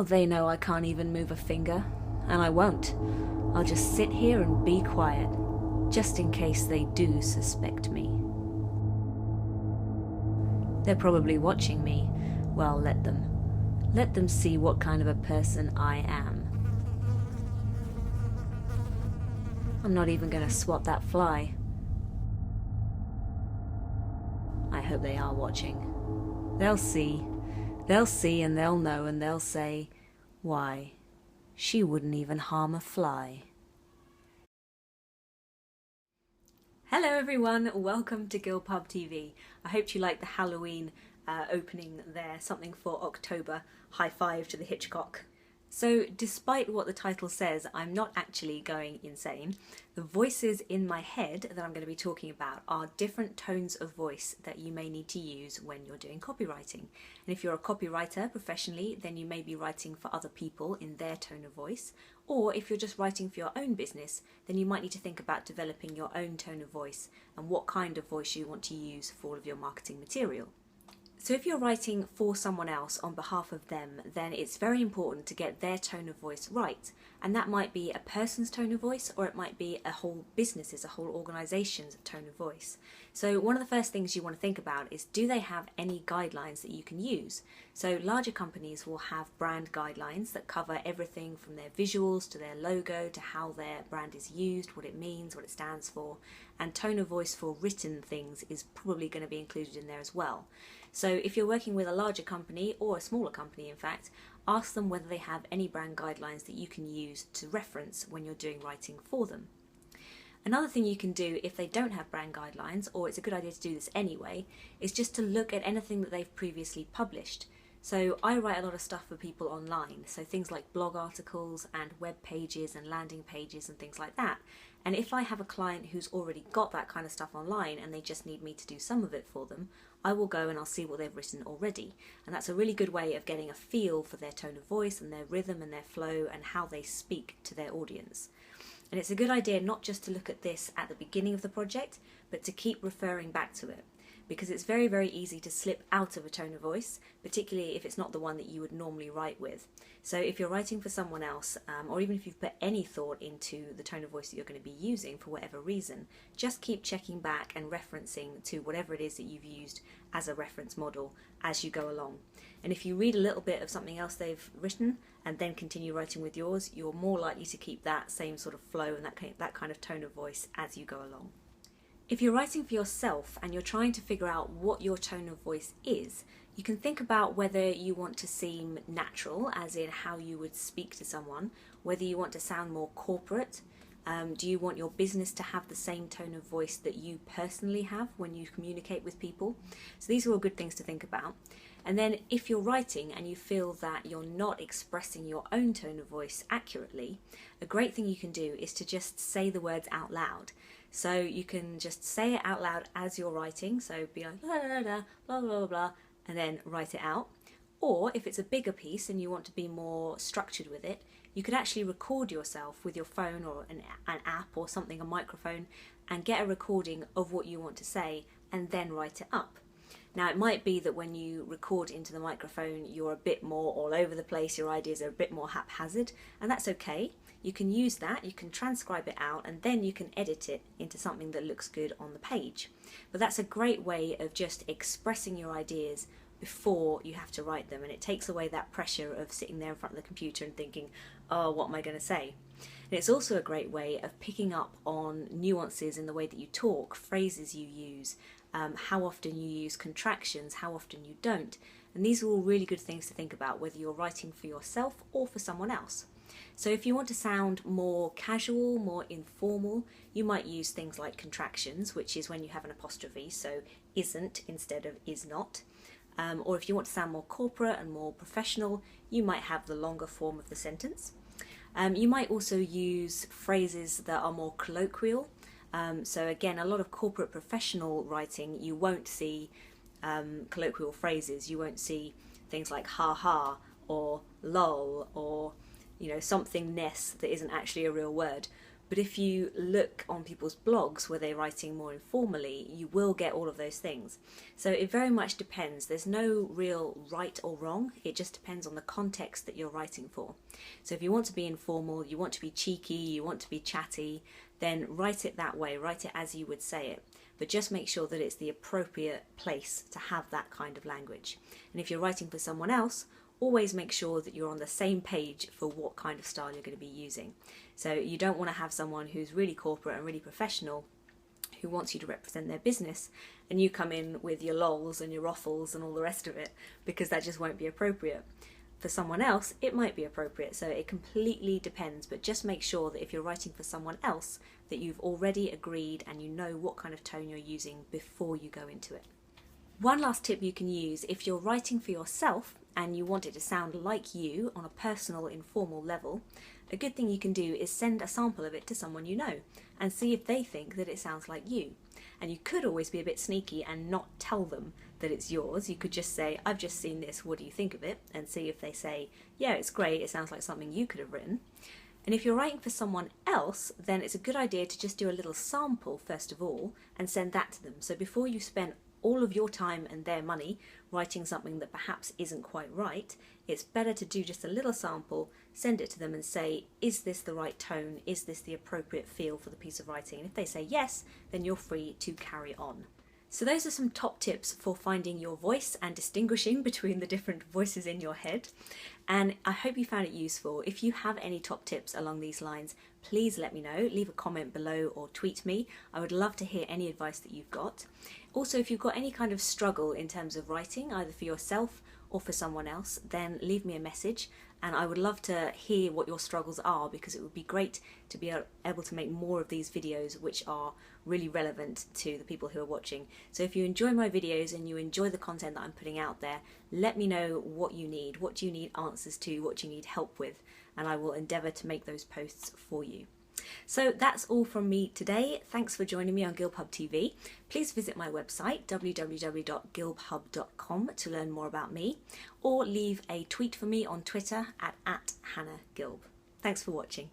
Oh, they know I can't even move a finger, and I won't. I'll just sit here and be quiet, just in case they do suspect me. They're probably watching me. Well, let them. Let them see what kind of a person I am. I'm not even going to swat that fly. I hope they are watching. They'll see. They'll see and they'll know and they'll say, why, she wouldn't even harm a fly. Hello everyone, welcome to GilbHub TV. I hope you like the Halloween opening there, something for October. High five to the Hitchcock. So despite what the title says, I'm not actually going insane. The voices in my head that I'm going to be talking about are different tones of voice that you may need to use when you're doing copywriting. And if you're a copywriter professionally, then you may be writing for other people in their tone of voice. Or if you're just writing for your own business, then you might need to think about developing your own tone of voice and what kind of voice you want to use for all of your marketing material. So if you're writing for someone else on behalf of them, then it's very important to get their tone of voice right. And that might be a person's tone of voice, or it might be a whole business's, a whole organization's tone of voice. So one of the first things you want to think about is, do they have any guidelines that you can use? So larger companies will have brand guidelines that cover everything from their visuals to their logo to how their brand is used, what it means, what it stands for. And tone of voice for written things is probably going to be included in there as well. So if you're working with a larger company, or a smaller company in fact, ask them whether they have any brand guidelines that you can use to reference when you're doing writing for them. Another thing you can do if they don't have brand guidelines, or it's a good idea to do this anyway, is just to look at anything that they've previously published. So I write a lot of stuff for people online, so things like blog articles and web pages and landing pages and things like that. And if I have a client who's already got that kind of stuff online and they just need me to do some of it for them, I will go and I'll see what they've written already. And that's a really good way of getting a feel for their tone of voice and their rhythm and their flow and how they speak to their audience. And it's a good idea not just to look at this at the beginning of the project, but to keep referring back to it. Because it's very, very easy to slip out of a tone of voice, particularly if it's not the one that you would normally write with. So if you're writing for someone else, or even if you've put any thought into the tone of voice that you're going to be using for whatever reason, just keep checking back and referencing to whatever it is that you've used as a reference model as you go along. And if you read a little bit of something else they've written and then continue writing with yours, you're more likely to keep that same sort of flow and that kind of tone of voice as you go along. If you're writing for yourself and you're trying to figure out what your tone of voice is, you can think about whether you want to seem natural, as in how you would speak to someone, whether you want to sound more corporate. Do you want your business to have the same tone of voice that you personally have when you communicate with people? So these are all good things to think about. And then if you're writing and you feel that you're not expressing your own tone of voice accurately, a great thing you can do is to just say the words out loud. So you can just say it out loud as you're writing, so be like blah, blah, blah, blah, blah, blah, and then write it out. Or if it's a bigger piece and you want to be more structured with it, you could actually record yourself with your phone or an app or something, a microphone, and get a recording of what you want to say and then write it up. Now it might be that when you record into the microphone you're a bit more all over the place, your ideas are a bit more haphazard, and that's okay. You can use that, you can transcribe it out, and then you can edit it into something that looks good on the page. But that's a great way of just expressing your ideas before you have to write them, and it takes away that pressure of sitting there in front of the computer and thinking, oh, what am I going to say? And it's also a great way of picking up on nuances in the way that you talk, phrases you use, how often you use contractions, how often you don't. And these are all really good things to think about, whether you're writing for yourself or for someone else. So if you want to sound more casual, more informal, you might use things like contractions, which is when you have an apostrophe, so isn't instead of is not. Or if you want to sound more corporate and more professional, you might have the longer form of the sentence. You might also use phrases that are more colloquial. So again, a lot of corporate professional writing, you won't see colloquial phrases. You won't see things like ha ha or lol or something ness that isn't actually a real word. But if you look on people's blogs where they're writing more informally, you will get all of those things. So it very much depends. There's no real right or wrong. It just depends on the context that you're writing for. So if you want to be informal, you want to be cheeky, you want to be chatty, then write it that way, write it as you would say it. But just make sure that it's the appropriate place to have that kind of language. And if you're writing for someone else, always make sure that you're on the same page for what kind of style you're going to be using. So you don't want to have someone who's really corporate and really professional who wants you to represent their business, and you come in with your lols and your ruffles and all the rest of it, because that just won't be appropriate. For someone else, it might be appropriate, so it completely depends, but just make sure that if you're writing for someone else, that you've already agreed and you know what kind of tone you're using before you go into it. One last tip you can use if you're writing for yourself and you want it to sound like you on a personal, informal level, a good thing you can do is send a sample of it to someone you know and see if they think that it sounds like you. And you could always be a bit sneaky and not tell them that it's yours. You could just say, I've just seen this, what do you think of it? And see if they say, yeah, it's great, it sounds like something you could have written. And if you're writing for someone else, then it's a good idea to just do a little sample first of all and send that to them. So before you spend all of your time and their money writing something that perhaps isn't quite right, it's better to do just a little sample, send it to them and say, is this the right tone? Is this the appropriate feel for the piece of writing? And if they say yes, then you're free to carry on. So those are some top tips for finding your voice and distinguishing between the different voices in your head. And I hope you found it useful. If you have any top tips along these lines, please let me know. Leave a comment below or tweet me. I would love to hear any advice that you've got. Also, if you've got any kind of struggle in terms of writing, either for yourself or for someone else, then leave me a message. And I would love to hear what your struggles are, because it would be great to be able to make more of these videos which are really relevant to the people who are watching. So if you enjoy my videos and you enjoy the content that I'm putting out there, let me know what you need. What do you need answers to? What do you need help with? And I will endeavour to make those posts for you. So that's all from me today. Thanks for joining me on GilbHub TV. Please visit my website www.gilbhub.com to learn more about me, or leave a tweet for me on Twitter at @HannahGilb. Thanks for watching.